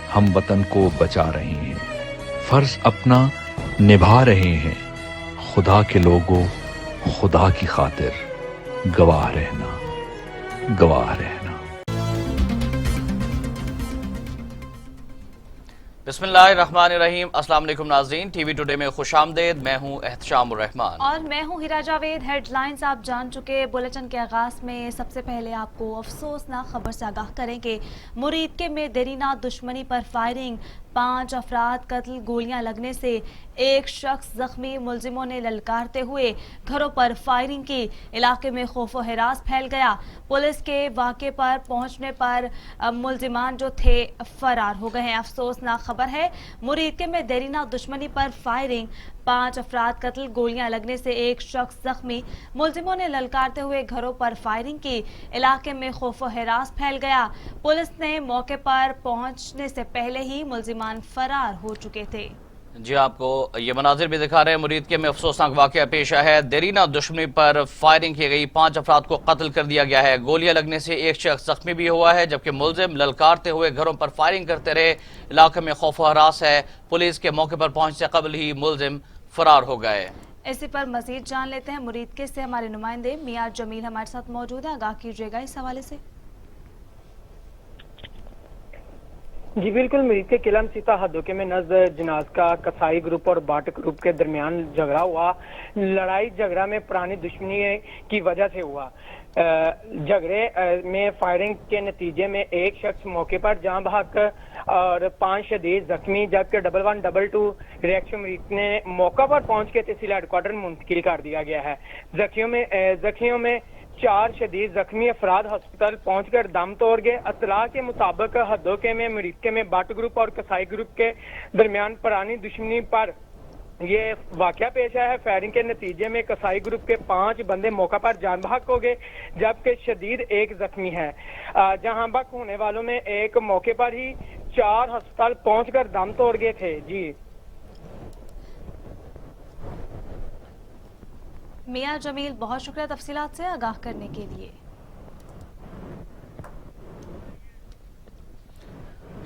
हम वतन को बचा रहे हैं, फर्ज अपना निभा रहे हैं। खुदा के लोगों, खुदा की खातिर गवाह रहना, गवाह रहना। बिस्मिल्लाहिर्रहमानिर्रहीम। अस्सलाम वालेकुम नाज़रीन, टीवी टुडे में खुशामदीद। मैं हूं एहतशामुर रहमान और मैं हूं हिरा जावेद। हेडलाइंस आप जान चुके। बुलेटिन के आगाज में सबसे पहले आपको अफसोसनाक खबर से आगाह करेंगे। मुरीदके में देरीना दुश्मनी पर फायरिंग, 5 अफराद कत्ल, गोलियां लगने से एक शख्स जख्मी। मुलजिमों ने ललकारते हुए घरों पर फायरिंग की। इलाके में खौफो हिरास फैल गया। पुलिस के वाक़े पर पहुंचने पर मुलजिमान जो थे फरार हो गए हैं। अफसोसनाक खबर है, मुरीदके में देरीना दुश्मनी पर फायरिंग, 5 अफराद कत्ल, गोलियां लगने से एक शख्स जख्मी। मुलजिमों ने ललकारते हुए घरों पर फायरिंग की। इलाके में खौफो हिरास फैल गया। पुलिस ने मौके पर पहुंचने से पहले ही मुलजिमान फरार हो चुके थे। जी, आपको ये मनाजिर भी दिखा रहे हैं। मुरीदके में अफसोसनाक वाक़या पेश आया है। देरीना दुश्मनी पर फायरिंग की गई, 5 अफराद को कत्ल कर दिया गया है। गोलियां लगने से एक शख्स जख्मी भी हुआ है, जबकि मुलजिम ललकारते हुए घरों पर फायरिंग करते रहे। इलाके में खौफ हरास है। पुलिस के मौके पर पहुंचने से कबल ही मुलजिम फरार हो गए। इसी पर मजीद जान लेते हैं। मुरीदके से हमारे नुमाइंदे मियां जमील हमारे साथ मौजूद है। आगाह कीजिएगा इस हवाले से। जी बिल्कुल, मुरीदके किलम सीता हदोके में नज़र जनाज का कसाई ग्रुप और बाट ग्रुप के दरमियान झगड़ा हुआ। लड़ाई झगड़ा में पुरानी दुश्मनी की वजह से हुआ। झगड़े में फायरिंग के नतीजे में एक शख्स मौके पर जान बहक और 5 शदीद जख्मी, जबकि 1112 रिएक्शन मुरीद ने मौका पर पहुंच के तहसील हेडक्वार्टर मुंतकिल कर दिया गया है। जख्मियों में 4 शदीद जख्मी अफराद हॉस्पिटल पहुंचकर दम तोड़ गए। अतला के मुताबिक हदोके में मुरीदके में बाट ग्रुप और कसाई ग्रुप के दरमियान पुरानी दुश्मनी पर ये वाकया पेश आया है। फायरिंग के नतीजे में कसाई ग्रुप के 5 बंदे मौका पर जान बहक हो गए, जबकि शदीद एक जख्मी है। जहां बहक होने वालों में एक मौके पर ही 4 अस्पताल पहुंचकर दम तोड़ गए थे। जी मियां जमील, बहुत शुक्रिया तफसीलात से आगाह करने के लिए।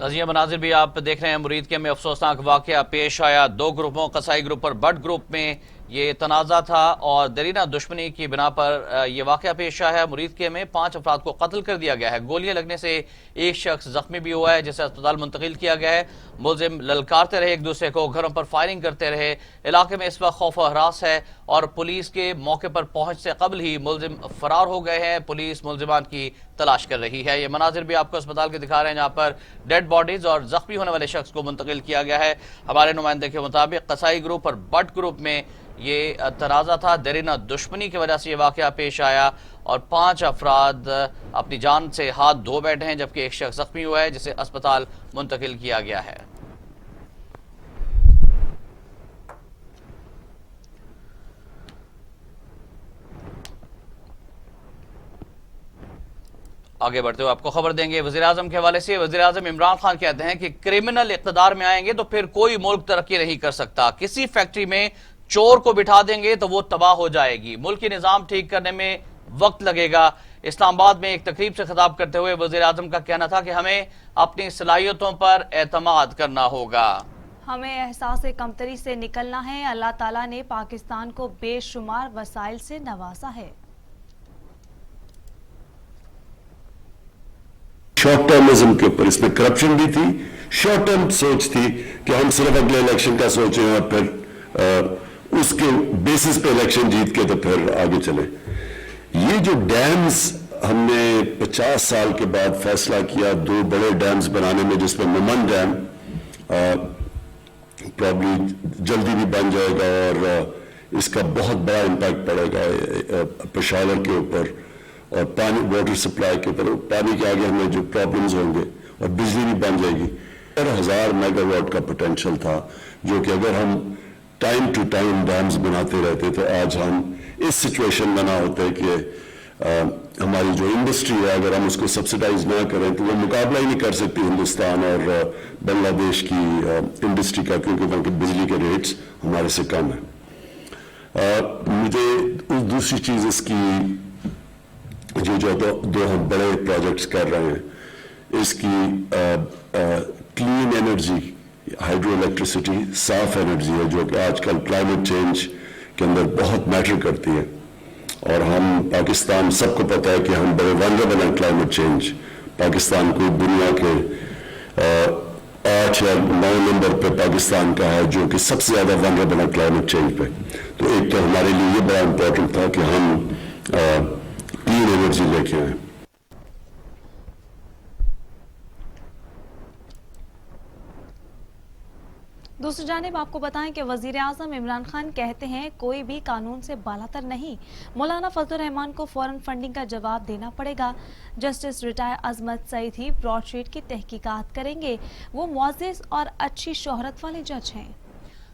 नज़िया मनाजिर भी आप देख रहे हैं। मुरीदके में अफसोसनाक वाक़या पेश आया। 2 ग्रुपों, कसाई ग्रुप और बट ग्रुप में ये तनाज़ा था और देरीना दुश्मनी की बिना पर यह वाक़या पेश आया है। मुरीदके में 5 अफराद को कत्ल कर दिया गया है। गोलियां लगने से एक शख्स जख्मी भी हुआ है, जिसे अस्पताल मुंतकिल किया गया है। मुलजिम ललकारते रहे एक दूसरे को, घरों पर फायरिंग करते रहे। इलाके में इस वक्त खौफ हरास है और पुलिस के मौके पर पहुंच से कबल ही मुलजिम फरार हो गए हैं। पुलिस मुलजिमान की तलाश कर रही है। ये मनाजिर भी आपको अस्पताल के दिखा रहे हैं, जहाँ पर डेड बॉडीज और जख्मी होने वाले शख्स को मुंतकिल किया गया है। हमारे नुमाइंदे के मुताबिक कसाई ग्रुप और बट ग्रुप में ये तनाज़ा था। देरीना दुश्मनी की वजह से ये वाक़या पेश आया और 5 अफराद अपनी जान से हाथ धो बैठे हैं, जबकि एक शख्स जख्मी हुआ है, जिसे अस्पताल मुंतकिल किया गया है। आगे बढ़ते हुए आपको खबर देंगे वज़ीर-ए-आज़म के हवाले से। वज़ीर-ए-आज़म इमरान खान कहते हैं कि क्रिमिनल इक़्तिदार में आएंगे तो फिर कोई मुल्क तरक्की नहीं कर सकता। किसी फैक्ट्री में चोर को बिठा देंगे तो वो तबाह हो जाएगी। मुल्की निज़ाम ठीक करने में वक्त लगेगा। इस्लामाबाद में एक तकरीब से खिताब करते हुए वज़ीर-ए-आज़म का कहना था कि हमें अपनी सलाहियतों पर एतमाद करना होगा। हमें एहसास कमतरी से निकलना है। अल्लाह ताला ने पाकिस्तान को बेशुमार वसाइल से नवाजा है। शॉर्ट टर्मिज्म के ऊपर, इसमें करप्शन भी थी, शॉर्ट टर्म सोच थी कि हम सिर्फ अगले इलेक्शन का सोचें और फिर उसके बेसिस पे इलेक्शन जीत के तो फिर आगे चले। ये जो डैम्स हमने 50 साल के बाद फैसला किया 2 बड़े डैम्स बनाने में, जिसमें ममन डैम प्रॉब्ली जल्दी भी बन जाएगा और इसका बहुत बड़ा इम्पैक्ट पड़ेगा पेशावर के ऊपर और पानी वाटर सप्लाई के ऊपर। पानी के आगे हमें जो प्रॉब्लम्स होंगे और बिजली भी बन जाएगी। 1000 मेगावाट का पोटेंशियल था, जो कि अगर हम टाइम टू टाइम डैम्स बनाते रहते तो आज हम इस सिचुएशन में ना होते कि हमारी जो इंडस्ट्री है, अगर हम उसको सब्सिडाइज ना करें तो वो मुकाबला ही नहीं कर सकती हिंदुस्तान और बांग्लादेश की इंडस्ट्री का, क्योंकि वहाँ की बिजली के रेट्स हमारे से कम है। मुझे दूसरी चीज़ इसकी जो दो हम बड़े प्रोजेक्ट्स कर रहे हैं, इसकी क्लीन एनर्जी, हाइड्रो इलेक्ट्रिसिटी साफ एनर्जी है जो कि आजकल क्लाइमेट चेंज के अंदर बहुत मैटर करती है। और हम पाकिस्तान, सबको पता है कि हम बड़े वल्नरेबल हैं क्लाइमेट चेंज। पाकिस्तान को दुनिया के 8 या 9 नंबर पे पाकिस्तान का है जो कि सबसे ज़्यादा वल्नरेबल है क्लाइमेट चेंज पे। तो एक तो हमारे लिए ये बड़ा इम्पोर्टेंट था कि हम क्लीन एनर्जी लेके आए। दूसरी जानिब आपको बताएं कि वजीर आज़म इमरान खान कहते हैं कोई भी कानून से बालातर नहीं, मौलाना फजलुर रहमान को फौरन फंडिंग का जवाब देना पड़ेगा। जस्टिस रिटायर अजमत सईद ही ब्रॉडशीट की तहकीकात करेंगे, वो मुअज़्ज़िज़ और अच्छी शोहरत वाले जज हैं।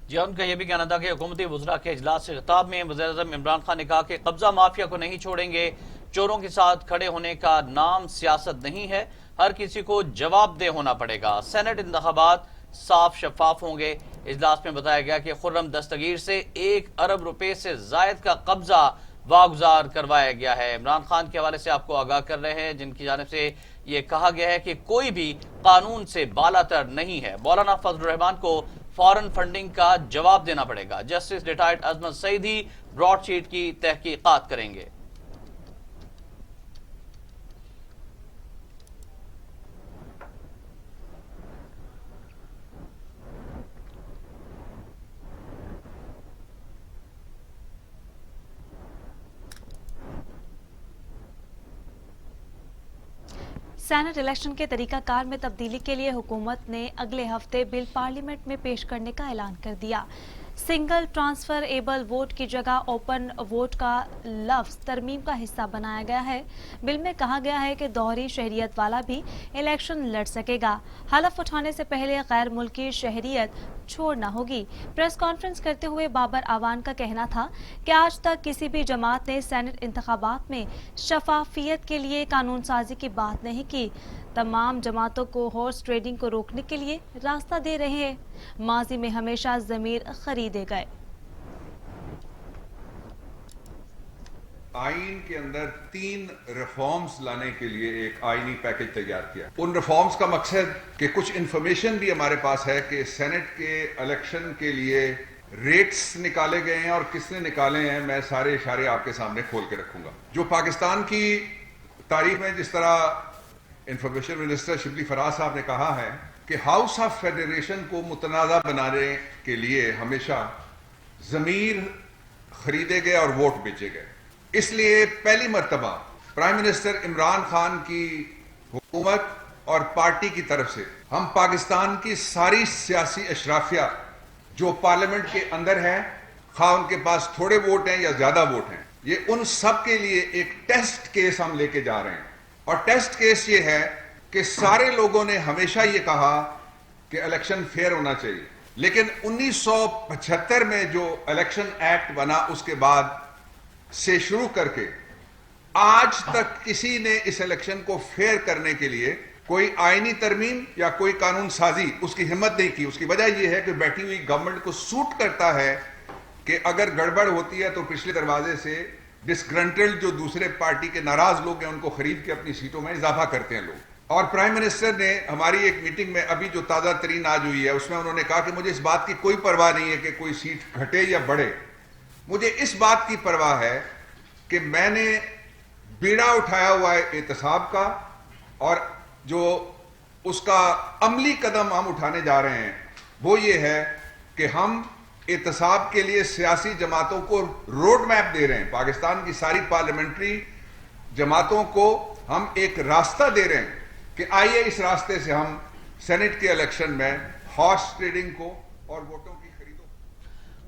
जी, उनका यह भी कहना था कि हुकूमती वज़रा के इजलास से खिताब में वज़ीर आज़म इमरान खान ने कहा कि कब्जा माफिया को नहीं छोड़ेंगे, चोरों के साथ खड़े होने का नाम सियासत नहीं है, हर किसी को जवाबदेह होना पड़ेगा। सेनेट इंतखाबात साफ शफाफ होंगे। इजलास में बताया गया कि खुर्रम दस्तगीर से 1 अरब रुपए से जायद का कब्जा वागुजार करवाया गया है। इमरान खान के हवाले से आपको आगाह कर रहे हैं, जिनकी जानिब से ये कहा गया है कि कोई भी कानून से बालातर नहीं है, मौलाना फजलुर रहमान को फौरन फंडिंग का जवाब देना पड़ेगा। जस्टिस रिटायर्ड अजमत सईद ही ब्रॉडशीट की तहकीकात करेंगे। सेनेट इलेक्शन के तरीकाकार में तब्दीली के लिए हुकूमत ने अगले हफ्ते बिल पार्लियामेंट में पेश करने का ऐलान कर दिया। सिंगल ट्रांसफर एबल वोट की जगह ओपन वोट का लफ्ज तरमीम का हिस्सा बनाया गया है। बिल में कहा गया है कि दोहरी शहरियत वाला भी इलेक्शन लड़ सकेगा। हलफ उठाने से पहले गैर मुल्की शहरियत छोड़ना होगी। प्रेस कॉन्फ्रेंस करते हुए बाबर आवान का कहना था कि आज तक किसी भी जमात ने सेनेट इंतखाबात में शफाफियत के लिए कानून साजी की बात नहीं की। तमाम जमातों को हॉर्स ट्रेडिंग को रोकने के लिए रास्ता दे रहे हैं। माजी में हमेशा ज़मीर खरीदे गए। आइन के अंदर 3 रिफॉर्म्स लाने के लिए एक आइनी पैकेज तैयार किया। उन रिफॉर्म्स का मकसद कि कुछ इंफॉर्मेशन भी हमारे पास है कि सेनेट के इलेक्शन के लिए रेट्स निकाले गए हैं और किसने निकाले हैं, मैं सारे इशारे आपके सामने खोल के रखूंगा। जो पाकिस्तान की तारीख में, जिस तरह इंफॉर्मेशन मिनिस्टर शिबली फराज साहब ने कहा है कि हाउस ऑफ फेडरेशन को मुतनाज़ा बनाने के लिए हमेशा ज़मीर खरीदे गए और वोट बेचे गए। इसलिए पहली मर्तबा प्राइम मिनिस्टर इमरान खान की हुकूमत और पार्टी की तरफ से हम पाकिस्तान की सारी सियासी अशराफिया जो पार्लियामेंट के अंदर है, खा उनके पास थोड़े वोट हैं या ज्यादा वोट हैं, ये उन सब के लिए एक टेस्ट केस हम लेके जा रहे हैं। और टेस्ट केस ये है कि सारे लोगों ने हमेशा ये कहा कि इलेक्शन फेयर होना चाहिए, लेकिन 1975 में जो इलेक्शन एक्ट बना उसके बाद से शुरू करके आज तक किसी ने इस इलेक्शन को फेयर करने के लिए कोई आईनी तरमीम या कोई कानून साजी उसकी हिम्मत नहीं की। उसकी वजह यह है कि बैठी हुई गवर्नमेंट को सूट करता है कि अगर गड़बड़ होती है तो पिछले दरवाजे से डिसग्रंटल्ड जो दूसरे पार्टी के नाराज लोग हैं उनको खरीद के अपनी सीटों में इजाफा करते हैं लोग। और प्राइम मिनिस्टर ने हमारी एक मीटिंग में अभी जो ताज़ा तरीन आज हुई है उसमें उन्होंने कहा कि मुझे इस बात की कोई परवाह नहीं है कि कोई सीट घटे या बढ़े, मुझे इस बात की परवाह है कि मैंने बीड़ा उठाया हुआ है एहतसाब का और जो उसका अमली कदम हम उठाने जा रहे हैं वो ये है कि हम एहतसाब के लिए सियासी जमातों को रोड मैप दे रहे हैं। पाकिस्तान की सारी पार्लियामेंट्री जमातों को हम एक रास्ता दे रहे हैं कि आइए इस रास्ते से हम सेनेट के इलेक्शन में हॉर्स ट्रेडिंग को और वोटों की खरीदो।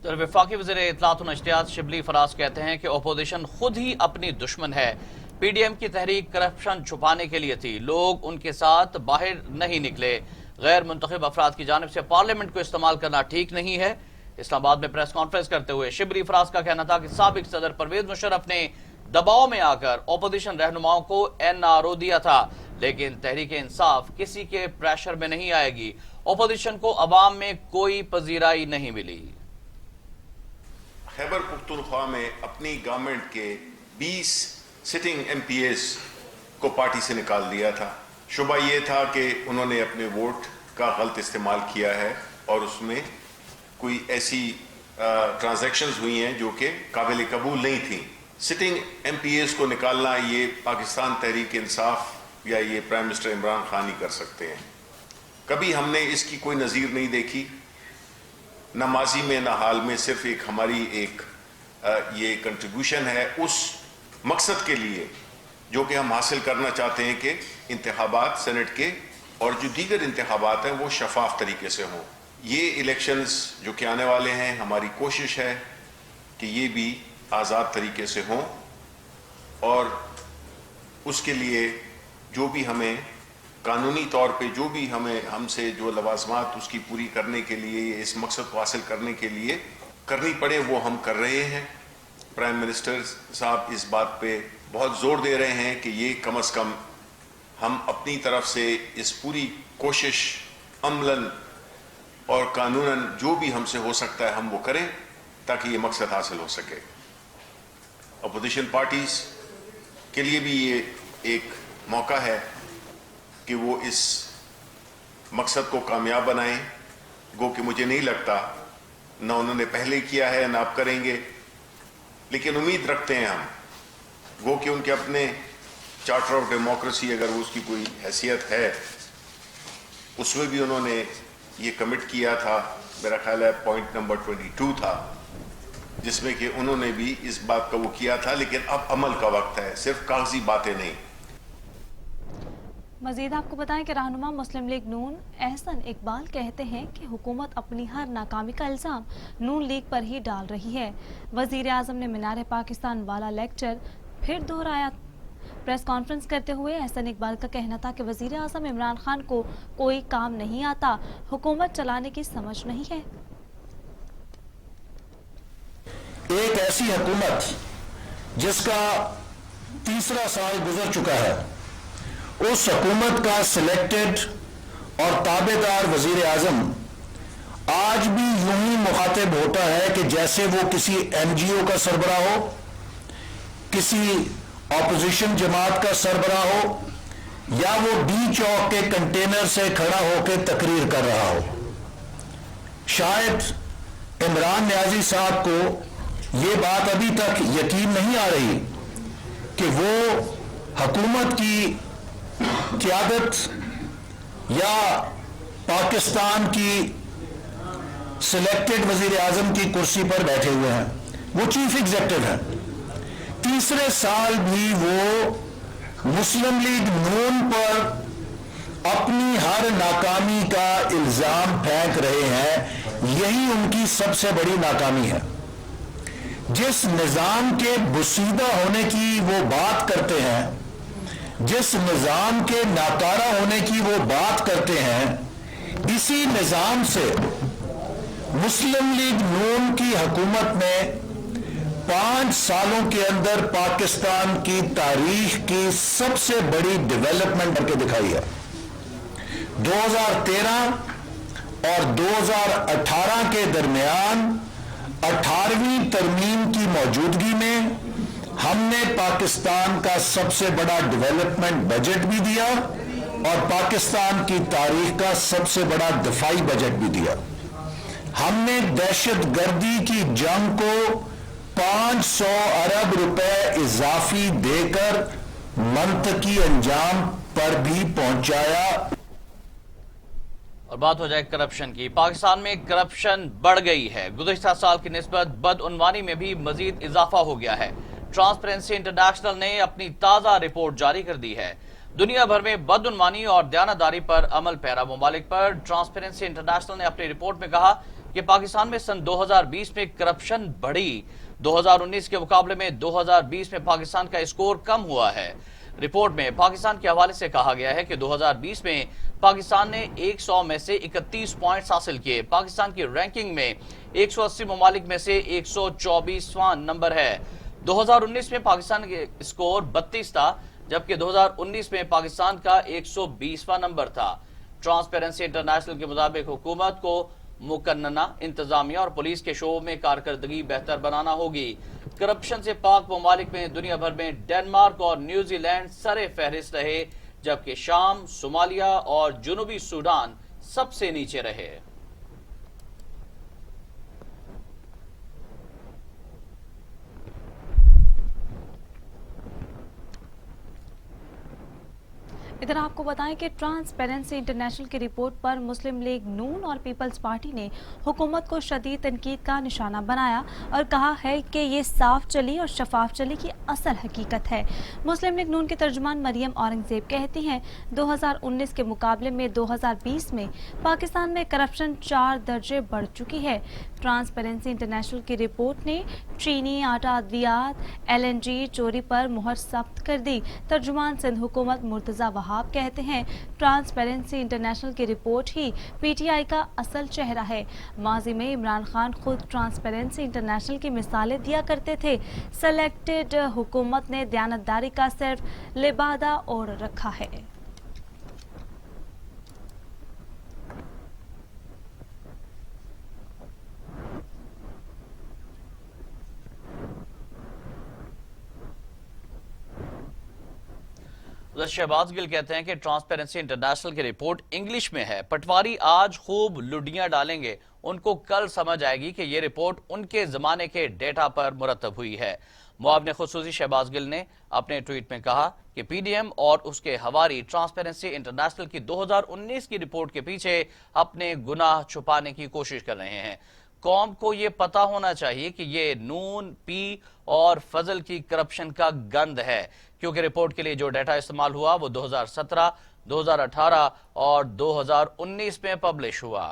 तो वफाकी वज़ीर इत्तलात व नशरियात शिबली फराज कहते हैं कि अपोजिशन खुद ही अपनी दुश्मन है। पीडीएम की तहरीक करप्शन छुपाने के लिए थी, लोग उनके साथ बाहर नहीं निकले। गैर मुंतखब अफराद की जानिब से पार्लियामेंट को इस्तेमाल करना ठीक नहीं है। इस्लामाबाद में प्रेस कॉन्फ्रेंस करते हुए शिबली फराज का कहना था कि साबिक सदर परवेज मुशर्रफ ने दबाव में आकर अपोजिशन रहनुमाओं को एनआरओ दिया था, लेकिन तहरीक इंसाफ किसी के प्रेशर में नहीं आएगी। अपोजिशन को अवाम में कोई पजीराई नहीं मिली। खैबर पुख्तूनख्वा में अपनी गवर्नमेंट के 20 सिटिंग एमपीएस को पार्टी से निकाल दिया था। शुबा ये था कि उन्होंने अपने वोट کا غلط استعمال کیا ہے اور اس میں کوئی ایسی ٹرانزیکشنز ہوئی ہیں جو کہ قابل قبول نہیں تھیں. سٹنگ ایم پی ایز کو نکالنا یہ پاکستان تحریک انصاف یا یہ پرائم منسٹر عمران خان ہی کر سکتے ہیں. کبھی ہم نے اس کی کوئی نظیر نہیں دیکھی، نہ ماضی میں نہ حال میں. صرف ایک ہماری ایک یہ کنٹریبیوشن ہے اس مقصد کے لیے جو کہ ہم حاصل کرنا چاہتے ہیں کہ انتخابات سینٹ کے اور جو دیگر انتخابات ہیں وہ شفاف طریقے سے ہوں. یہ الیکشنز جو کہ آنے والے ہیں، ہماری کوشش ہے کہ یہ بھی آزاد طریقے سے ہوں اور اس کے لیے جو بھی ہمیں قانونی طور پہ جو بھی ہم سے جو لوازمات اس کی پوری کرنے کے لیے، اس مقصد کو حاصل کرنے کے لیے کرنی پڑے وہ ہم کر رہے ہیں. پرائم منسٹر صاحب اس بات پہ بہت زور دے رہے ہیں کہ یہ کم از کم ہم اپنی طرف سے اس پوری کوشش عملاً اور قانوناً جو بھی ہم سے ہو سکتا ہے ہم وہ کریں تاکہ یہ مقصد حاصل ہو سکے. اپوزیشن پارٹیز کے لیے بھی یہ ایک موقع ہے کہ وہ اس مقصد کو کامیاب بنائیں. گو کہ مجھے نہیں لگتا نہ انہوں نے پہلے کیا ہے نہ آپ کریں گے، لیکن امید رکھتے ہیں ہم. گو کہ ان کے اپنے چارٹر آف ڈیموکریسی اگر اس کی کوئی حیثیت ہے اس میں بھی انہوں نے یہ کمٹ کیا تھا، میرا خیال ہے پوائنٹ نمبر 22 تھا، جس میں کہ انہوں نے بھی اس بات کا وہ کیا تھا. لیکن اب عمل کا وقت ہے، صرف کاغذی باتیں نہیں. مزید آپ کو بتائیں کہ رہنما مسلم لیگ نون احسن اقبال کہتے ہیں کہ حکومت اپنی ہر ناکامی کا الزام نون لیگ پر ہی ڈال رہی ہے. وزیر اعظم نے مینار پاکستان والا لیکچر پھر دہرایا. پریس کانفرنس کرتے ہوئے احسن اقبال کا کہنا تھا کہ وزیر اعظم عمران خان کو کوئی کام نہیں آتا، حکومت چلانے کی سمجھ نہیں ہے. ایک ایسی حکومت جس کا تیسرا سال گزر چکا ہے، اس حکومت کا سلیکٹڈ اور تابع دار وزیر اعظم آج بھی یوں ہی مخاطب ہوتا ہے کہ جیسے وہ کسی این جی او کا سربراہ ہو، کسی اپوزیشن جماعت کا سربراہ ہو، یا وہ ڈی چوک کے کنٹینر سے کھڑا ہو کے تقریر کر رہا ہو. شاید عمران نیازی صاحب کو یہ بات ابھی تک یقین نہیں آ رہی کہ وہ حکومت کی قیادت یا پاکستان کی سلیکٹڈ وزیر اعظم کی کرسی پر بیٹھے ہوئے ہیں. وہ چیف ایگزیکٹو ہیں. تیسرے سال بھی وہ مسلم لیگ نون پر اپنی ہر ناکامی کا الزام پھینک رہے ہیں. یہی ان کی سب سے بڑی ناکامی ہے. جس نظام کے بسیدہ ہونے کی وہ بات کرتے ہیں، جس نظام کے ناکارہ ہونے کی وہ بات کرتے ہیں، اسی نظام سے مسلم لیگ نون کی حکومت نے 5 سالوں کے اندر پاکستان کی تاریخ کی سب سے بڑی ڈیولپمنٹ کر کے دکھائی ہے. 2013 اور 2018 کے درمیان 18ویں ترمیم کی موجودگی میں ہم نے پاکستان کا سب سے بڑا ڈیولپمنٹ بجٹ بھی دیا اور پاکستان کی تاریخ کا سب سے بڑا دفاعی بجٹ بھی دیا. ہم نے دہشت گردی کی جنگ کو 500 ارب روپے اضافی دے کر منطقی انجام پر بھی پہنچایا. اور بات ہو جائے کرپشن کی. پاکستان میں کرپشن بڑھ گئی ہے. گزشتہ سال کی نسبت بدعنوانی میں بھی مزید اضافہ ہو گیا ہے. ٹرانسپیرنسی انٹرنیشنل نے اپنی تازہ رپورٹ جاری کر دی ہے. دنیا بھر میں بدعنوانی اور دیانتداری پر عمل پیرا ممالک پر ٹرانسپیرنسی انٹرنیشنل نے اپنی رپورٹ میں کہا کہ پاکستان میں سن 2020 میں کرپشن بڑھی. 2019 کے مقابلے میں 2020 میں پاکستان کا اسکور کم ہوا ہے. رپورٹ میں پاکستان کے حوالے سے کہا گیا ہے کہ 2020 میں پاکستان نے 100 میں سے 31 پوائنٹس حاصل کیے. پاکستان کی رینکنگ میں 180 ممالک میں سے 124واں نمبر ہے. 2019 میں پاکستان کے اسکور 32 تھا، جبکہ 2019 میں پاکستان کا 120واں نمبر تھا. ٹرانسپیرنسی انٹرنیشنل کے مطابق حکومت کو مقننہ انتظامیہ اور پولیس کے شعبوں میں کارکردگی بہتر بنانا ہوگی. کرپشن سے پاک ممالک میں دنیا بھر میں ڈنمارک اور نیوزی لینڈ سر فہرست رہے، جبکہ شام، صومالیہ اور جنوبی سوڈان सबसे नीचे रहे। इधर आपको बताएं कि ट्रांसपेरेंसी इंटरनेशनल की रिपोर्ट पर मुस्लिम लीग नून और पीपल्स पार्टी ने हुकूमत को शदीद तनकीद का निशाना बनाया और कहा है कि ये साफ चली और शफाफ चली की असल हकीकत है। मुस्लिम लीग नून के तर्जुमान मरियम औरंगजेब कहती हैं 2019 के मुकाबले में 2020 में पाकिस्तान में करप्शन 4 दर्जे बढ़ चुकी है। ट्रांसपेरेंसी इंटरनेशनल की रिपोर्ट ने चीनी, आटा, अद्वियात, LNG चोरी पर मुहर सख्त कर दी। तर्जुमान सिंध हुकूमत मुर्तजा वहाब कहते हैं ट्रांसपेरेंसी इंटरनेशनल की रिपोर्ट ही PTI का असल चेहरा है। माजी में इमरान खान खुद ट्रांसपेरेंसी इंटरनेशनल की मिसालें दिया करते थे। सेलेक्टेड हुकूमत ने दयानतदारी का सिर्फ लिबादा ओढ़ रखा है। शहबाज गिल कहते हैं कि ट्रांसपेरेंसी इंटरनेशनल की रिपोर्ट इंग्लिश में है। पटवारी आज खूब लुडियां डालेंगे, उनको कल समझ आएगी कि ये रिपोर्ट उनके जमाने के डेटा पर मुरतब हुई है। मुआविन खुसूसी शहबाज गिल ने अपने ट्वीट में कहा कि PDM और उसके हवारी ट्रांसपेरेंसी इंटरनेशनल की 2019 की रिपोर्ट के पीछे अपने गुनाह छुपाने की कोशिश कर रहे हैं। कौम को ये पता होना चाहिए कि ये नून, पी और फजल की करप्शन का गंद है, क्योंकि रिपोर्ट के लिए जो डेटा इस्तेमाल हुआ वो 2017, 2018 और 2019 में पब्लिश हुआ।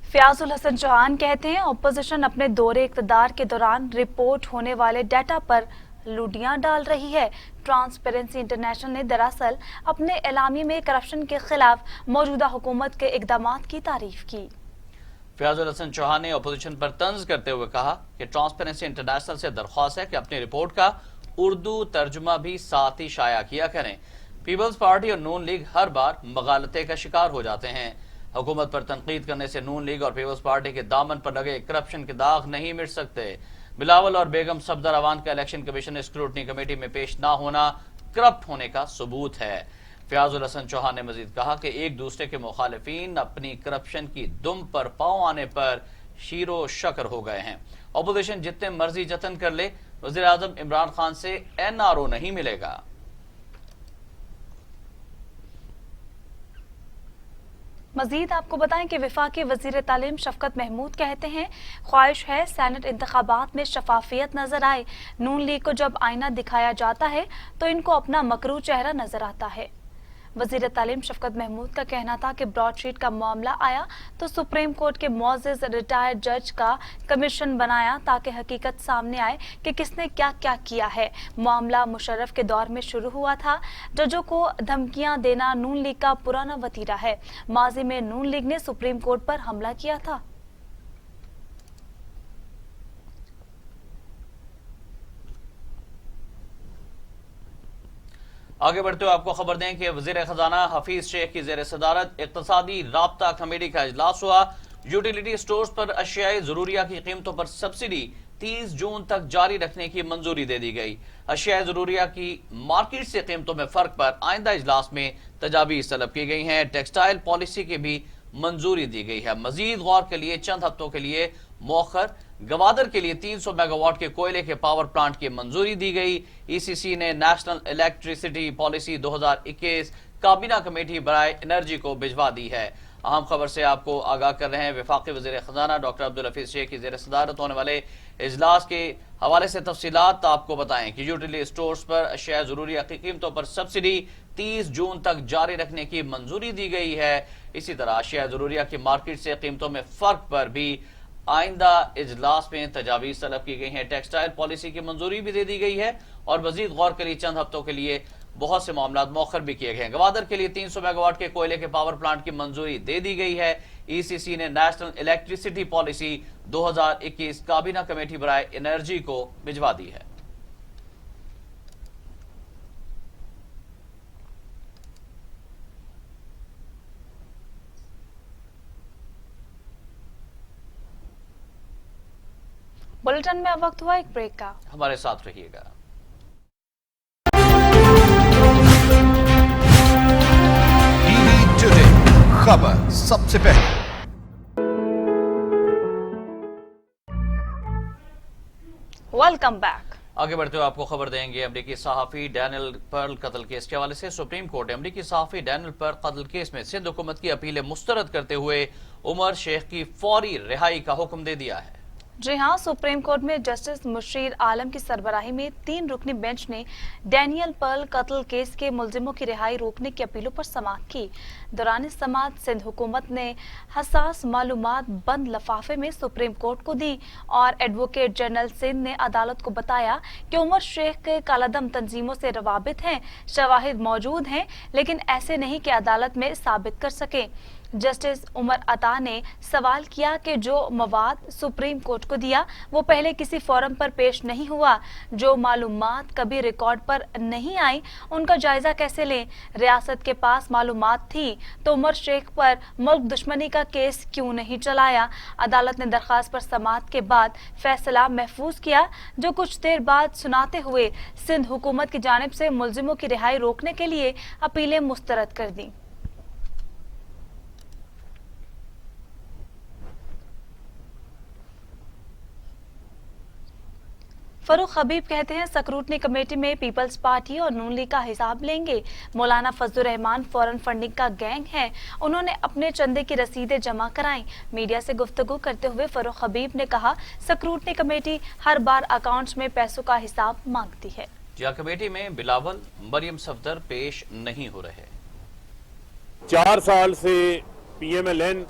फयाजुल हसन चौहान कहते हैं अपोजिशन अपने दौरे इक़्तिदार के दौरान रिपोर्ट होने वाले डाटा पर लुडियां डाल रही है। ट्रांसपेरेंसी इंटरनेशनल ने दरअसल अपने एलामी में करप्शन के खिलाफ मौजूदा हुकूमत के इक़दामात की तारीफ की। फयाजुल हसन चौहान ने अपोजिशन पर तंज करते हुए कहा कि ट्रांसपेरेंसी इंटरनेशनल से दरख्वास्त है कि अपनी रिपोर्ट का उर्दू तर्जुमा भी साथ ही शाया किया करें। पीपल्स पार्टी और नून लीग हर बार मगालते का शिकार हो जाते हैं। हुकूमत पर तनकीद करने से नून लीग और पीपल्स पार्टी के दामन पर लगे करप्शन के दाग नहीं मिट सकते। बिलावल और बेगम सफदर अवान का इलेक्शन कमीशन स्क्रूटनी कमेटी में पेश ना होना करप्ट होने का सबूत है। फयाजुल हसन चौहान ने मजीद कहा कि एक दूसरे के मुखालिफिन अपनी करप्शन की दुम पर पांव आने पर शीरो शकर हो गए हैं। अपोजिशन जितने मर्जी जतन कर ले, वज़ीर आज़म इमरान खान से NRO नहीं मिलेगा। मजीद आपको बताएं कि वफाकी वजीर तालीम शफकत महमूद कहते हैं ख्वाहिश है सेनेट इंतखाबात में शफाफियत नजर आए। नून लीग को जब आईना दिखाया जाता है तो इनको अपना मकरू चेहरा नजर आता है। वजीर तालीम शफकत महमूद का कहना था कि ब्रॉडशीट का मामला आया तो सुप्रीम कोर्ट के मुअज़्ज़िज़ रिटायर्ड जज का कमीशन बनाया ताकि हकीकत सामने आए कि किसने क्या क्या किया है। मामला मुशर्रफ के दौर में शुरू हुआ था। जजों को धमकियां देना नून लीग का पुराना वतीरा है। माजी में नून लीग ने सुप्रीम कोर्ट पर हमला किया था। आगे बढ़ते हुए आपको खबर दें कि वजीर खजाना हफीज शेख की जेर सदारत इक्तसादी राब्ता कमेटी का इजलास हुआ। यूटिलिटी स्टोर्स पर अशियाए जरूरिया की कीमतों पर सब्सिडी 30 जून तक जारी रखने की मंजूरी दे दी गई। अशियाए जरूरिया की मार्केट से कीमतों में फर्क पर आइंदा इजलास में तजावीज़ तलब की गई हैं। टेक्सटाइल पॉलिसी की भी मंजूरी दी गई है। मजीद गौर के लिए चंद हफ्तों के लिए मौखर गवादर के लिए 300 मेगावाट के कोयले के पावर प्लांट की मंजूरी दी गई। ECC ने नेशनल इलेक्ट्रिसिटी पॉलिसी 2021 काबीना कमेटी बराए एनर्जी को भिजवा दी है। अहम खबर से आपको आगाह कर रहे हैं। वफाकी वज़ीर खजाना डॉक्टर अब्दुल हफीज शेख की जेर सदारत होने वाले इजलास के हवाले से तफसीलात आपको बताएं कि यूटिलिटी स्टोर्स पर अशिया जरूरिया की कीमतों पर सब्सिडी 30 जून तक जारी रखने की मंजूरी दी गई है। इसी तरह अशिया जरूरिया की मार्केट से कीमतों में फर्क पर भी आइंदा इजलास में तजावीज़ तलब की गई हैं। टेक्सटाइल पॉलिसी की मंजूरी भी दे दी गई है और मजीद गौर के लिए चंद हफ्तों के लिए बहुत से मामला मौखर भी किए गए हैं। गवादर के लिए 300 मेगावाट के कोयले के पावर प्लांट की मंजूरी दे दी गई है। ECC ने नेशनल इलेक्ट्रिसिटी पॉलिसी 2021 काबीना कमेटी बराए एनर्जी को भिजवा दी है। बुलेटिन में अब वक्त हुआ एक ब्रेक का। हमारे साथ रहिएगा। टीवी टुडे, खबर सबसे पहले। Welcome back. आगे बढ़ते हुए आपको खबर देंगे अमरीकी सहाफी डैनियल पर्ल कत्ल केस के हवाले से। सुप्रीम कोर्ट ने अमरीकी सहाफी डैनियल पर्ल कत्ल केस में सिंध हुकूमत की अपीलें मुस्तरद करते हुए उमर शेख की फौरी रिहाई का हुक्म दे दिया है। जी हां, सुप्रीम कोर्ट में जस्टिस मुशीर आलम की सरबराही में 3 रुकनी बेंच ने डैनियल पर्ल कत्ल केस के मुलजिमों की रिहाई रोकने की अपीलों पर समाअत की। दौरान समाअत सिंध हुकूमत ने हसास मालूमात बंद लफाफे में सुप्रीम कोर्ट को दी और एडवोकेट जनरल सिंध ने अदालत को बताया कि उमर शेख के कालादम तंजीमों से रवाबित हैं, शवाहिद मौजूद हैं, लेकिन ऐसे नहीं कि अदालत में साबित कर सके। जस्टिस उमर अता ने सवाल किया कि जो मवाद सुप्रीम कोर्ट को दिया वो पहले किसी फोरम पर पेश नहीं हुआ, जो मालूमात कभी रिकॉर्ड पर नहीं आई, उनका जायजा कैसे लें। रियासत के पास मालूमात थी तो उमर शेख पर मुल्क दुश्मनी का केस क्यों नहीं चलाया। अदालत ने दरखास्त पर समाअत के बाद फैसला महफूज किया, जो कुछ देर बाद सुनाते हुए सिंध हुकूमत की जानिब से मुलजिमों की रिहाई रोकने के लिए अपीलें मुस्तरद कर दी। फरूख हबीब कहते हैं स्क्रूटनी कमेटी में पीपल्स पार्टी और नून लीग का हिसाब लेंगे। मौलाना फजलुर रहमान फॉरेन फंडिंग का गैंग है, उन्होंने अपने चंदे की रसीदें जमा कराई। मीडिया से गुफ्तगू करते हुए फरूख हबीब ने कहा स्क्रूटनी कमेटी हर बार अकाउंट्स में पैसों का हिसाब मांगती है। जिया कमेटी में बिलावल मरियम सफदर पेश नहीं हो रहे। 4 साल से PMLN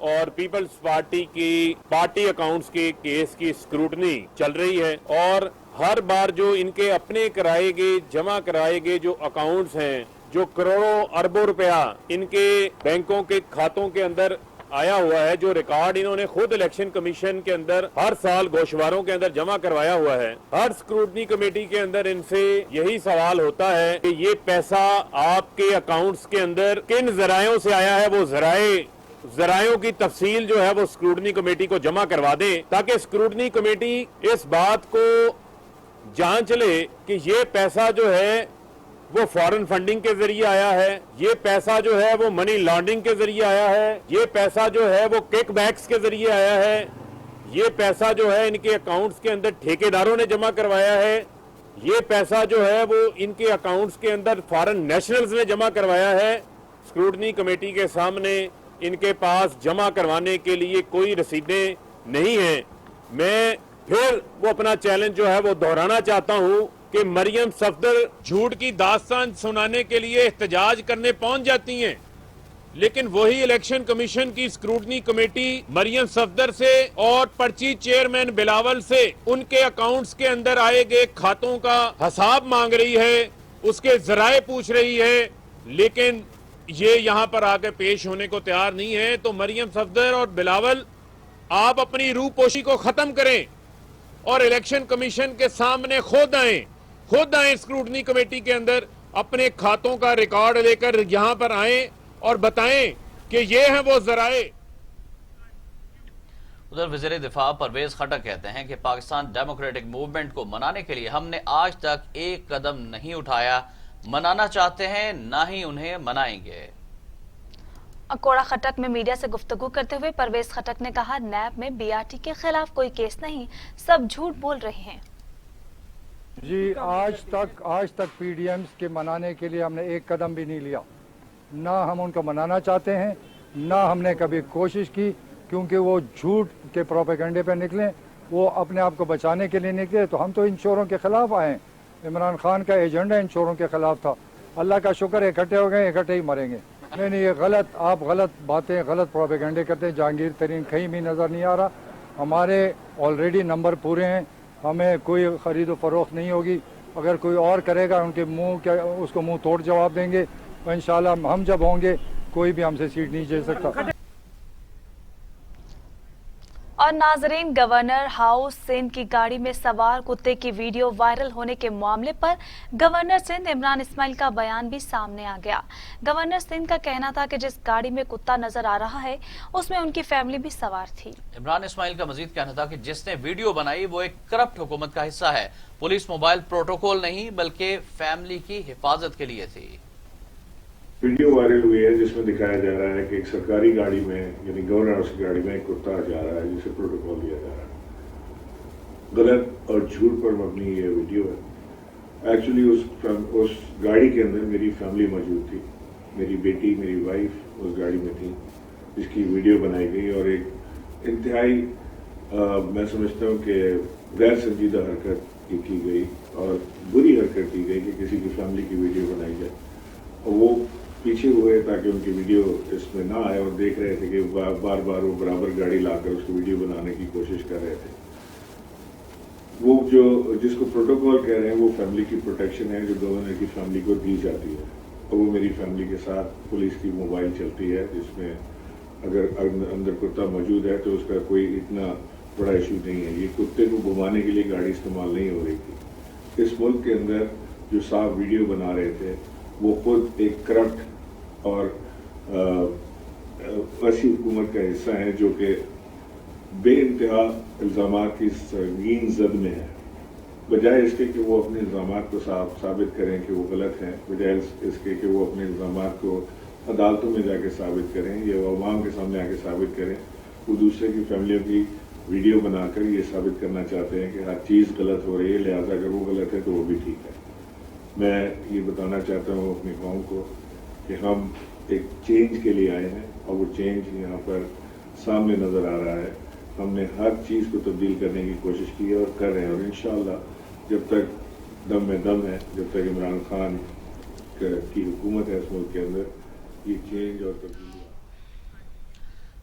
और पीपल्स पार्टी की पार्टी अकाउंट्स के केस की स्क्रूटनी चल रही है और हर बार जो इनके अपने कराए गए जमा कराए गए जो अकाउंट्स हैं, जो करोड़ों अरबों रुपया इनके बैंकों के खातों के अंदर आया हुआ है, जो रिकॉर्ड इन्होंने खुद इलेक्शन कमीशन के अंदर हर साल गोशवारों के अंदर जमा करवाया हुआ है, हर स्क्रूटनी कमेटी के अंदर इनसे यही सवाल होता है कि ये पैसा आपके अकाउंट्स के अंदर किन जरायों से आया है। वो जरायों की तफसील जो है वो स्क्रूटनी कमेटी को जमा करवा दे, ताकि स्क्रूटनी कमेटी इस बात को जांच ले कि ये पैसा जो है वो फॉरेन फंडिंग के जरिए आया है, ये पैसा जो है वो मनी लॉन्ड्रिंग के जरिए आया है, ये पैसा जो है वो किकबैक्स के जरिए आया है, ये पैसा जो है इनके अकाउंट्स के अंदर ठेकेदारों ने जमा करवाया है, ये पैसा जो है वो इनके अकाउंट्स के अंदर फॉरेन नेशनल्स ने जमा करवाया है। स्क्रूटनी कमेटी के सामने इनके पास जमा करवाने के लिए कोई रसीदें नहीं हैं। मैं फिर वो अपना चैलेंज जो है वो दोहराना चाहता हूं कि मरियम सफदर झूठ की दास्तान सुनाने के लिए एहतजाज करने पहुंच जाती हैं, लेकिन वही इलेक्शन कमीशन की स्क्रूटनी कमेटी मरियम सफदर से और पर्ची चेयरमैन बिलावल से उनके अकाउंट्स के अंदर आए गए खातों का हिसाब मांग रही है, उसके जराए पूछ रही है, लेकिन ये यहाँ पर आके पेश होने को तैयार नहीं है। तो मरियम सफदर और बिलावल, आप अपनी रूपोशी को खत्म करें और इलेक्शन कमीशन के सामने खुद आए स्क्रूटनी कमेटी के अंदर, अपने खातों का रिकॉर्ड लेकर यहाँ पर आए और बताएं कि ये हैं वो जराए। उधर वज़ीर दिफा परवेज खटक कहते हैं कि पाकिस्तान डेमोक्रेटिक मूवमेंट को मनाने के लिए हमने आज तक एक कदम नहीं उठाया, मनाना चाहते हैं ना ही उन्हें मनाएंगे। अकोड़ा खटक में मीडिया से गुफ्तगू करते हुए परवेज खटक ने कहा नैब में BRT के खिलाफ कोई केस नहीं, सब झूठ बोल रहे हैं। जी आज तक PDMs के मनाने के लिए हमने एक कदम भी नहीं लिया, ना हम उनको मनाना चाहते हैं, ना हमने कभी कोशिश की, क्योंकि वो झूठ के प्रोपेगेंडे पे निकले, वो अपने आप को बचाने के लिए निकले। तो हम तो इन चोरों के खिलाफ आए। इमरान खान का एजेंडा इन चोरों के खिलाफ था। अल्लाह का शुक्र है इकट्ठे हो गए, इकट्ठे ही मरेंगे। नहीं, ये गलत, आप गलत बातें, गलत प्रोपेगेंडे करते हैं। जहांगीर तरीन कहीं भी नज़र नहीं आ रहा। हमारे ऑलरेडी नंबर पूरे हैं, हमें कोई खरीदो फरोख्त नहीं होगी। अगर कोई और करेगा उनके मुंह क्या, उसको मुंह तोड़ जवाब देंगे। तो इंशाल्लाह हम जब होंगे कोई भी हमसे सीट नहीं ले सकता। और नाजरीन, गवर्नर हाउस सिंध की गाड़ी में सवार कुत्ते की वीडियो वायरल होने के मामले पर गवर्नर सिंध इमरान इस्माइल का बयान भी सामने आ गया। गवर्नर सिंध का कहना था कि जिस गाड़ी में कुत्ता नजर आ रहा है उसमें उनकी फैमिली भी सवार थी। इमरान इस्माइल का मजीद कहना था कि जिसने वीडियो बनाई वो एक करप्ट हुकूमत का हिस्सा है। पुलिस मोबाइल प्रोटोकॉल नहीं बल्कि फैमिली की हिफाजत के लिए थी। वीडियो वायरल हुई है जिसमें दिखाया जा रहा है कि एक सरकारी गाड़ी में यानी गवर्नर हाउस की गाड़ी में एक कुत्ता जा रहा है जिसे प्रोटोकॉल दिया जा रहा है। गलत और झूठ पर मबनी ये वीडियो है। एक्चुअली उस गाड़ी के अंदर मेरी फैमिली मौजूद थी, मेरी बेटी, मेरी वाइफ उस गाड़ी में थी जिसकी वीडियो बनाई गई और एक इंतहाई मैं समझता हूँ कि गैर संजीदा हरकत की गई और बुरी हरकत की गई कि किसी की फैमिली की वीडियो बनाई जाए और वो पीछे हुए ताकि उनकी वीडियो इसमें ना आए और देख रहे थे कि बार बार वो बराबर गाड़ी लाकर उसकी वीडियो बनाने की कोशिश कर रहे थे। वो जो जिसको प्रोटोकॉल कह रहे हैं वो फैमिली की प्रोटेक्शन है जो गवर्नर की फैमिली को दी जाती है और वो मेरी फैमिली के साथ पुलिस की मोबाइल चलती है जिसमें अगर अंदर कुत्ता मौजूद है तो उसका कोई इतना बड़ा इशू नहीं है। ये कुत्ते को घुमाने के लिए गाड़ी इस्तेमाल नहीं हो रही थी। इस मुल्क के अंदर जो साफ वीडियो बना रहे थे वो खुद एक करप्ट और ऐसी हुकूमत का हिस्सा है जो कि बेइंतहा इल्ज़ामात की संगीन जद में है। बजाय इसके कि वो अपने इल्ज़ामात को साबित करें कि वो गलत हैं, बजाय इसके कि वो अपने इल्ज़ामात को अदालतों में जाके साबित करें या अवाम के सामने आके साबित करें, वो दूसरे की फैमिलियों की वीडियो बनाकर ये साबित करना चाहते हैं कि हर चीज़ गलत हो रही है, लिहाजा अगर वो गलत है तो वो भी ठीक है। मैं ये बताना चाहता हूँ अपनी कौम को कि हम एक चेंज के लिए आए हैं और वो चेंज यहाँ पर सामने नज़र आ रहा है। हमने हर चीज़ को तब्दील करने की कोशिश की है और कर रहे हैं और इंशाअल्लाह जब तक दम में दम है, जब तक इमरान खान की हुकूमत है इस मुल्क के अंदर, ये चेंज और तब्दीली।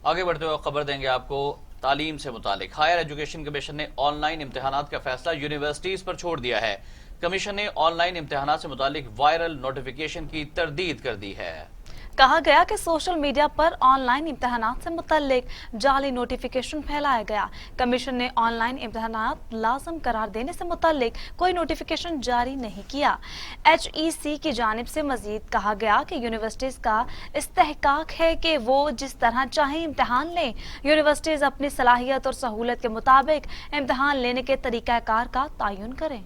आगे बढ़ते हुए खबर देंगे आपको तालीम से मुतालिक। हायर एजुकेशन कमीशन ने ऑनलाइन इम्तिहानात का फैसला यूनिवर्सिटीज पर छोड़ दिया है। कमीशन ने ऑनलाइन इम्तिहानात से मुतालिक वायरल नोटिफिकेशन की तरदीद कर दी है। कहा गया कि सोशल मीडिया पर ऑनलाइन इम्तिहानात से मुताल्लिक जाली नोटिफिकेशन फैलाया गया। कमीशन ने ऑनलाइन इम्तिहानात लाजम करार देने से मुताल्लिक कोई नोटिफिकेशन जारी नहीं किया। HEC की जानिब से मजीद कहा गया कि यूनिवर्सिटीज का इस्तेहकाक है कि वो जिस तरह चाहे इम्तिहान लें। यूनिवर्सिटीज अपनी सलाहियत और सहूलत के मुताबिक इम्तिहान लेने के तरीक़ाकार का तयन करें।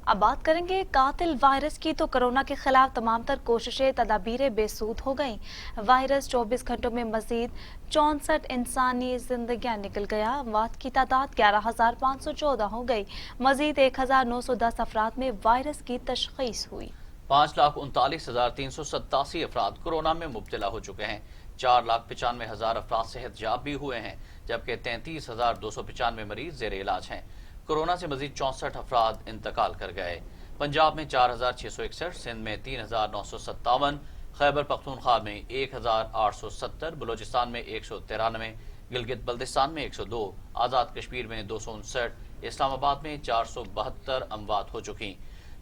अब बात करेंगे कातिल वायरस की। तो कोरोना के खिलाफ तमाम तर कोशिशें तदाबीरें बेसूद हो गईं। वायरस 24 घंटों में मजीद 64 इंसानी जिंदगियां निकल गया। अमवात की तादाद 11,514 हो गई। मजीद 1,910 अफराद में वायरस की तशखीस हुई। 5,39,387 अफराद कोरोना में मुब्तला हो चुके हैं। 4,95,000 अफराद सेहत याब भी हुए हैं, जबकि 33,295 मरीज जेर इलाज हैं। कोरोना से मजीद 64 अफराद इंतकाल कर गए। पंजाब में 4,661, सिंध में 3,957, खैबर पख्तूनख्वा में 1,870, बलोचिस्तान में 193, गिलगित बल्तिस्तान में 102, आज़ाद कश्मीर में 259, इस्लामाबाद में 472 अमवात हो चुकी।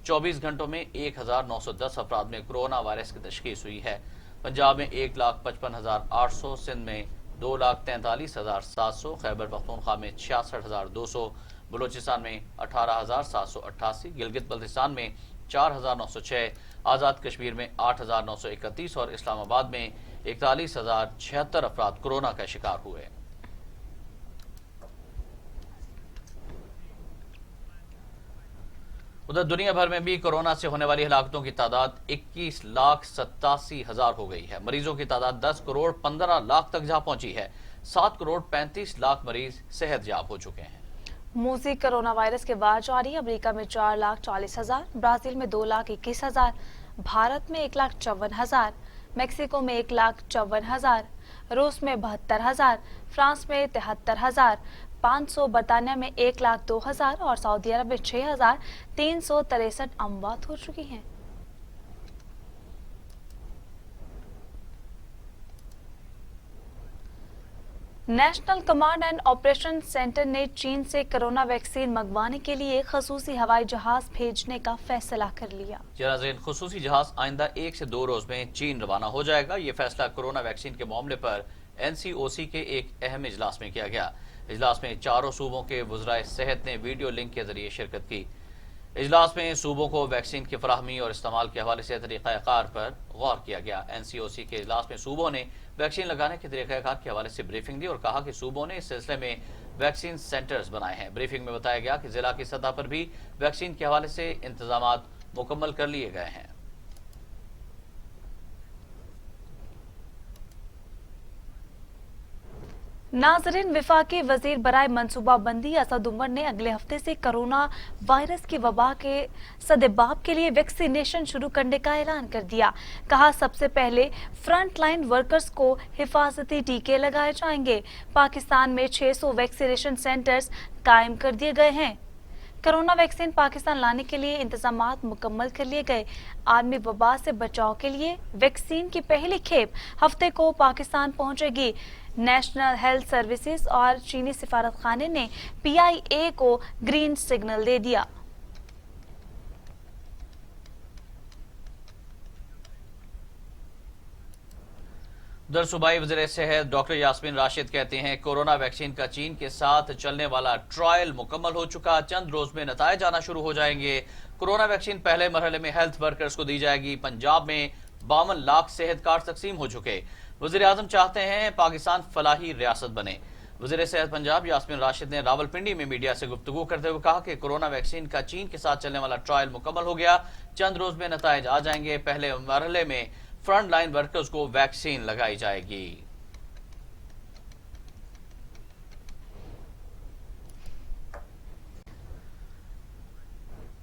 24 घंटों में 1,910 अफराद में कोरोना वायरस की तशखीस हुई है। पंजाब में 1,55,800, सिंध में 2,43,700, खैबर पख्तूनख्वा में 66,200, बलोचिस्तान में 18,788, गिलगित बल्तिस्तान में 4,906, आज़ाद कश्मीर में 8,931 और इस्लामाबाद में 41,076 अफराद कोरोना का शिकार हुए। उधर दुनिया भर में भी कोरोना से होने वाली हलाकतों की तादाद 21,87,000 हो गई है। मरीजों की तादाद 10 करोड़ 15 लाख तक जा पहुंची है। 7 करोड़ 35 लाख मरीज सेहतयाब हो चुके हैं। मूजी कोरोना वायरस के बाद जारी। अमेरिका में 4,40,000, ब्राजील में 2,21,000, भारत में 1,54,000, मैक्सिको में 1,54,000, रूस में 72,000, फ्रांस में 73,500, बरतानिया में 1,02,000 और सऊदी अरब में 6,363 अमवात हो चुकी हैं। National command and operation centre ने चीन से कोरोना वैक्सीन मंगवाने के लिए खसूसी हवाई जहाज भेजने का फैसला कर लिया। नाज़रीन, खसूसी जहाज आइंदा 1 से 2 रोज में चीन रवाना हो जाएगा। ये फैसला कोरोना वैक्सीन के मामले पर NCOC के एक अहम इजलास में किया गया। इजलास में चारों सूबों के वज़राए सेहत ने वीडियो लिंक के जरिए शिरकत की। इजलास में सूबों को वैक्सीन की फराहमी और इस्तेमाल के हवाले से तरीक़ाकार पर गौर किया गया। NCOC के इजलास में सूबों ने वैक्सीन लगाने के तरीक़ाकार के हवाले से ब्रीफिंग दी और कहा कि सूबों ने इस सिलसिले में वैक्सीन सेंटर्स बनाए हैं। ब्रीफिंग में बताया गया कि जिला की सतह पर भी वैक्सीन के हवाले से इंतजामात मुकम्मल कर लिए गए हैं। नाजरीन, विफाकी वजीर बराए मनसूबाबंदी असद उमर ने अगले हफ्ते से कोरोना वायरस की वबा के सदेबाब के लिए वैक्सीनेशन शुरू करने का ऐलान कर दिया। कहा, सबसे पहले फ्रंट लाइन वर्कर्स को हिफाजती टीके लगाए जाएंगे। पाकिस्तान में 600 वैक्सीनेशन सेंटर्स कायम कर दिए गए हैं। कोरोना वैक्सीन पाकिस्तान लाने के लिए इंतजामात मुकम्मल कर लिए गए। आलमी वबा से बचाव के लिए वैक्सीन की पहली खेप हफ्ते को पाकिस्तान पहुंचेगी। नेशनल हेल्थ सर्विसेज और चीनी सिफारत खाने ने PIA को ग्रीन सिग्नल दे दिया। उधर सूबाई वज़ीर सेहत डॉक्टर यास्मीन राशिद कहते हैं, कोरोना वैक्सीन का चीन के साथ चलने वाला ट्रायल मुकम्मल हो चुका, चंद रोज में नताइज आना शुरू हो जाएंगे। कोरोना वैक्सीन पहले मरहले में हेल्थ वर्कर्स को दी जाएगी। पंजाब में 52 लाख सेहत कार्ड तकसीम हो चुके। वज़ीर आज़म चाहते हैं पाकिस्तान फलाही रियासत बने। वज़ीर सेहत पंजाब यास्मीन राशिद ने रावलपिंडी में मीडिया से गुफ्तगू करते हुए कहा कि कोरोना वैक्सीन का चीन के साथ चलने वाला ट्रायल मुकम्मल हो गया, चंद रोज में नताइज आ जाएंगे। पहले मरहले में फ्रंट लाइन वर्कर्स को वैक्सीन लगाई जाएगी।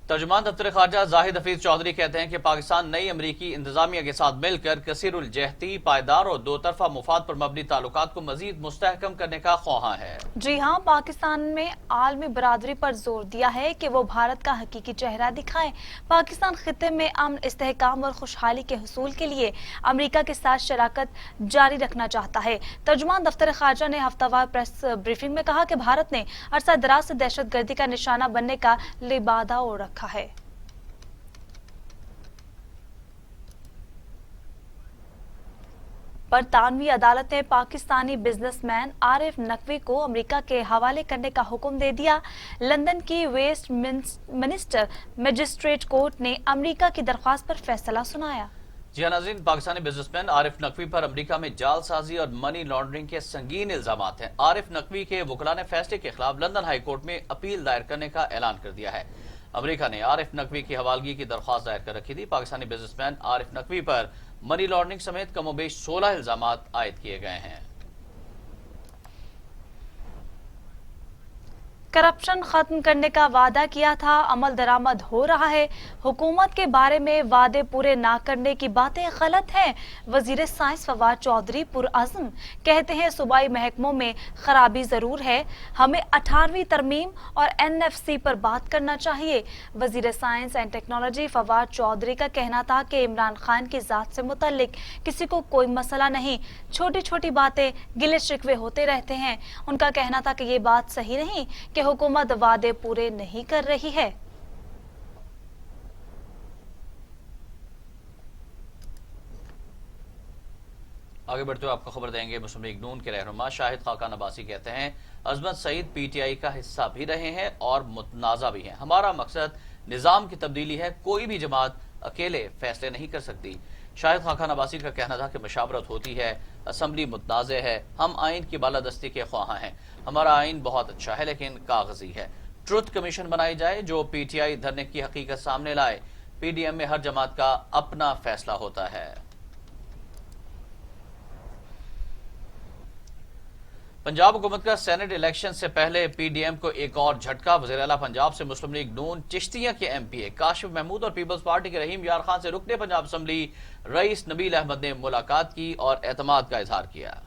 तर्जुमान दफ्तर खारजा जाहिद हफीज चौधरी कहते हैं कि पाकिस्तान नई अमरीकी इंतजामिया के साथ मिलकर कसीरुल जहती, पायदार और दो तरफा मुफाद पर मबनी ताल्लुकात को मजीद मुस्तहकम करने का ख्वाहां है। जी हाँ, पाकिस्तान में आलमी बरादरी पर जोर दिया है कि वो भारत का हकीकी चेहरा दिखाए। पाकिस्तान खित्ते में अमन, इस्तेहकाम और खुशहाली के हुसूल के लिए अमरीका के साथ शराकत जारी रखना चाहता है। तर्जुमान दफ्तर खारजा ने हफ्तावार प्रेस ब्रीफिंग में कहा कि भारत ने अरसा दराज से दहशत गर्दी का निशाना बनने का लिबादा ओढ़ रखा है। बरतानवी अदालत ने पाकिस्तानी बिजनेसमैन आरिफ नकवी को अमेरिका के हवाले करने का हुक्म दे दिया। लंदन की वेस्ट मिनिस्टर मजिस्ट्रेट कोर्ट ने अमेरिका की दरख्वास्त पर फैसला सुनाया। जी हाँ नाज़रीन, पाकिस्तानी बिजनेसमैन आरिफ नकवी पर अमेरिका में जालसाजी और मनी लॉन्ड्रिंग के संगीन इल्जामात हैं। आरिफ नकवी के वकला ने फैसले के खिलाफ लंदन हाई कोर्ट में अपील दायर करने का ऐलान कर दिया है। अमेरिका ने आरिफ नकवी की हवालगी की दरख्वास्त दायर कर रखी थी। पाकिस्तानी बिजनेसमैन आरिफ नकवी पर मनी लॉन्ड्रिंग समेत कमोबेश 16 इल्जामात आयद किए गए हैं। करप्शन खत्म करने का वादा किया था, अमल दरामद हो रहा है। हुकूमत के बारे में वादे पूरे ना करने की बातें गलत हैं। वजीर साइंस फवाद चौधरी पुरअज़्म कहते हैं, सूबाई महकमों में खराबी जरूर है, हमें 18वीं तरमीम और NFC पर बात करना चाहिए। वजीर science and technology Fawad Chaudhry का कहना था कि इमरान खान की जात से मुतल्लिक किसी को कोई मसला नहीं, छोटी छोटी बातें गिले शिकवे होते रहते हैं। उनका कहना था कि ये बात सही नहीं कि हुकूमत वादे पूरे नहीं कर रही है। आगे बढ़ते हुए आपको खबर देंगे, मुस्लिम लीग नून के रहनुमा शाहिद खाकान अब्बासी कहते हैं, अजमत सईद PTI का हिस्सा भी रहे हैं और मुतनाज़ा भी हैं। हमारा मकसद निज़ाम की तब्दीली है, कोई भी जमात अकेले फैसले नहीं कर सकती। शाहिद खाकान अब्बासी का कहना था कि मशावरत होती है, असम्बली मुतनाज़ है, हम आइन की बालादस्ती के ख्वाहां हैं। हमारा आइन बहुत अच्छा है लेकिन कागजी है। ट्रुथ कमीशन बनाई जाए जो PTI धरने की हकीकत सामने लाए। PDM में हर जमात का अपना फैसला होता है। पंजाब हुकूमत का सेनेट इलेक्शन से पहले PDM को एक और झटका। वज़ीर आला पंजाब से मुस्लिम लीग नून चिश्तिया के MPA काशिफ महमूद और पीपल्स पार्टी के रहीम यार खान से रुकने पंजाब असम्बली रईस नबील अहमद ने मुलाकात की और एतमाद का इजहार किया।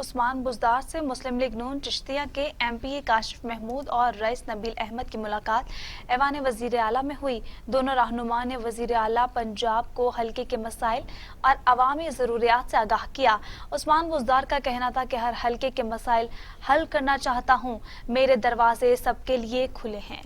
عثمان بزدار سے مسلم لیگ نون چشتیہ کے MP کاشف محمود اور رئیس نبیل احمد کی ملاقات ایوان وزیر اعلیٰ میں ہوئی۔ دونوں رہنما نے وزیر اعلیٰ پنجاب کو حلقے کے مسائل اور عوامی ضروریات سے آگاہ کیا۔ عثمان بزدار کا کہنا تھا کہ ہر حلقے کے مسائل حل کرنا چاہتا ہوں، میرے دروازے سب کے لیے کھلے ہیں۔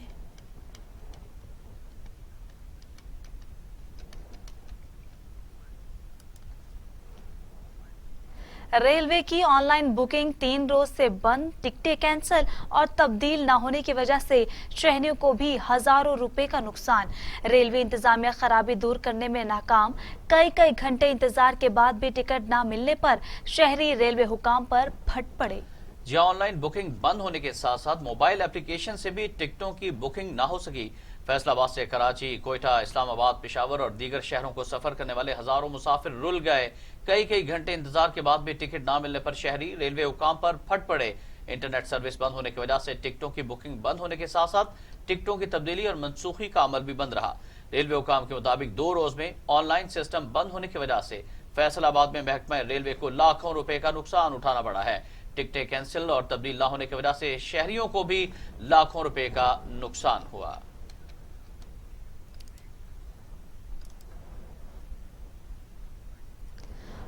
ریلوے کی آن لائن بکنگ 3 روز سے بند، ٹکٹیں کینسل اور تبدیل نہ ہونے کی وجہ سے شہریوں کو بھی ہزاروں روپے کا نقصان۔ ریلوے انتظامیہ خرابی دور کرنے میں ناکام، کئی گھنٹے انتظار کے بعد بھی ٹکٹ نہ ملنے پر شہری ریلوے حکام پر پھٹ پڑے۔ جہاں آن لائن بکنگ بند ہونے کے ساتھ ساتھ موبائل اپلیکیشن سے بھی ٹکٹوں کی بکنگ نہ ہو سکی۔ فیصل آباد سے کراچی، کوئٹہ، اسلام آباد، پشاور اور دیگر شہروں کو سفر کرنے والے ہزاروں مسافر رل گئے۔ کئی گھنٹے انتظار کے بعد بھی ٹکٹ نہ ملنے پر شہری ریلوے حکام پر پھٹ پڑے۔ انٹرنیٹ سروس بند ہونے کی وجہ سے ٹکٹوں کی بکنگ بند ہونے کے ساتھ ساتھ ٹکٹوں کی تبدیلی اور منسوخی کا عمل بھی بند رہا۔ ریلوے حکام کے مطابق 2 روز میں آن لائن سسٹم بند ہونے کی وجہ سے فیصل آباد میں محکمہ ریلوے کو لاکھوں روپے کا نقصان اٹھانا پڑا ہے۔ ٹکٹیں کینسل اور تبدیل نہ ہونے کی وجہ سے شہریوں کو بھی لاکھوں روپے کا نقصان ہوا۔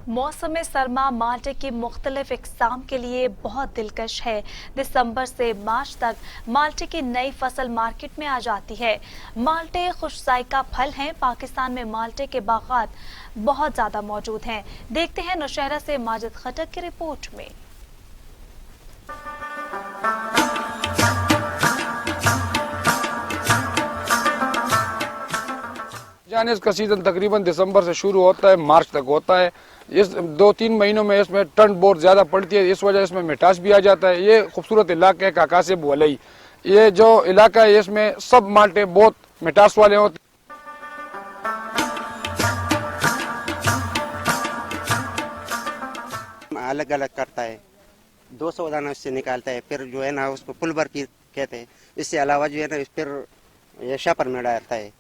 موسم سرما مالٹے کی مختلف اقسام کے لیے بہت دلکش ہے۔ دسمبر سے مارچ تک مالٹے کی نئی فصل مارکیٹ میں آ جاتی ہے۔ مالٹے خوش ذائقہ پھل ہیں۔ پاکستان میں مالٹے کے باغات بہت زیادہ موجود ہیں۔ دیکھتے ہیں نوشہرہ سے ماجد خٹک کی رپورٹ میں۔ اس کا سیزن تقریباً دسمبر سے شروع ہوتا ہے، مارچ تک ہوتا ہے۔ اس 2-3 مہینوں میں اس میں ٹھنڈ بہت زیادہ پڑتی ہے، اس وجہ اس میں مٹاس بھی آ جاتا ہے۔ یہ خوبصورت علاقہ ہے کاکاسب ولی، یہ جو علاقہ ہے اس میں سب مالٹے بہت مٹاس والے ہوتے ہیں۔ الگ الگ کرتا ہے، 200 دانہ اس سے نکالتا ہے، پھر جو ہے نا اس کو پلبر پیر کہتے ہیں۔ اس سے علاوہ جو ہے نا پھر یہ شاپر میں ڈالتا ہے۔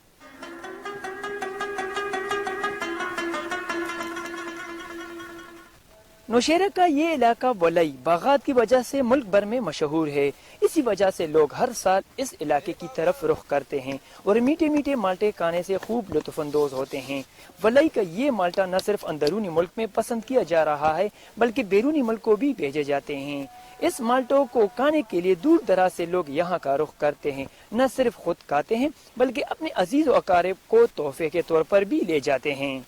نوشہرہ کا یہ علاقہ ولی باغات کی وجہ سے ملک بھر میں مشہور ہے۔ اسی وجہ سے لوگ ہر سال اس علاقے کی طرف رخ کرتے ہیں اور میٹھے میٹھے مالٹے کھانے سے خوب لطف اندوز ہوتے ہیں۔ ولی کا یہ مالٹا نہ صرف اندرونی ملک میں پسند کیا جا رہا ہے بلکہ بیرونی ملک کو بھی بھیجے جاتے ہیں۔ اس مالٹوں کو کھانے کے لیے دور دراز سے لوگ یہاں کا رخ کرتے ہیں، نہ صرف خود کھاتے ہیں بلکہ اپنے عزیز و اقارب کو تحفے کے طور پر بھی لے جاتے ہیں۔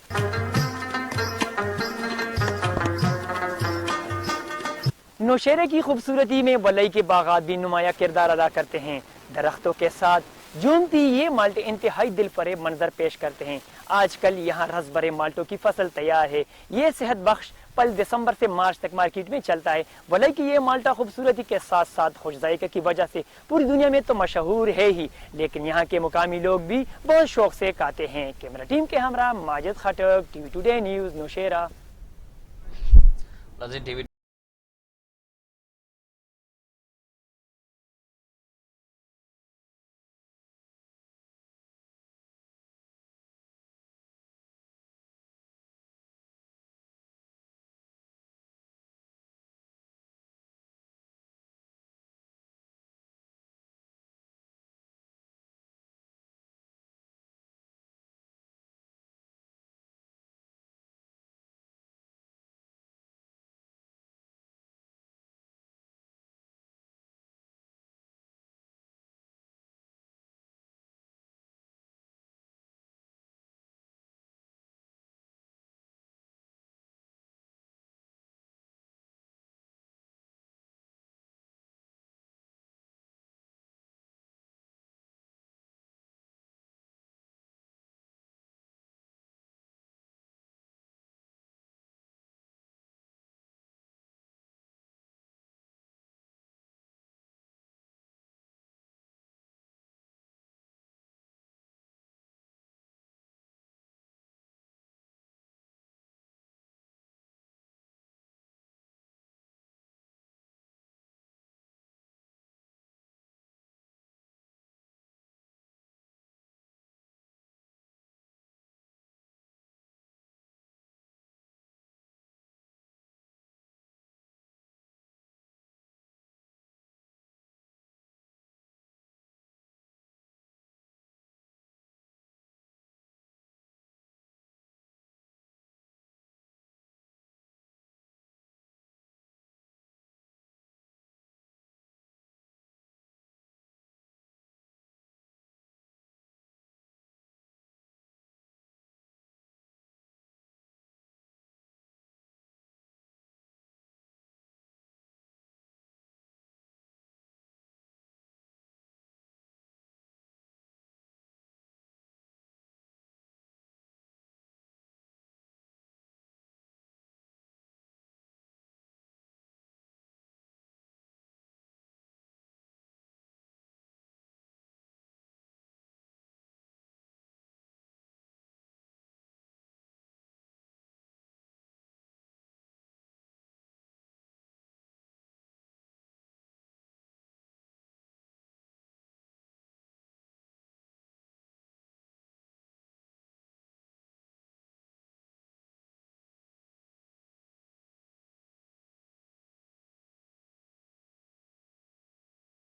نوشہرہ کی خوبصورتی میں ولی کے باغات بھی نمایاں کردار ادا کرتے ہیں۔ درختوں کے ساتھ جھومتی یہ مالٹے انتہائی دل فریب منظر پیش کرتے ہیں۔ آج کل یہاں رس بھرے مالٹوں کی فصل تیار ہے۔ یہ صحت بخش پل دسمبر سے مارچ تک مارکیٹ میں چلتا ہے۔ ولی کی یہ مالٹا خوبصورتی کے ساتھ ساتھ خوش ذائقہ کی وجہ سے پوری دنیا میں تو مشہور ہے ہی، لیکن یہاں کے مقامی لوگ بھی بہت شوق سے کھاتے ہیں۔ کیمرہ ٹیم کے ہمراہ Majid Khattak, TV today news, Nowshera. T V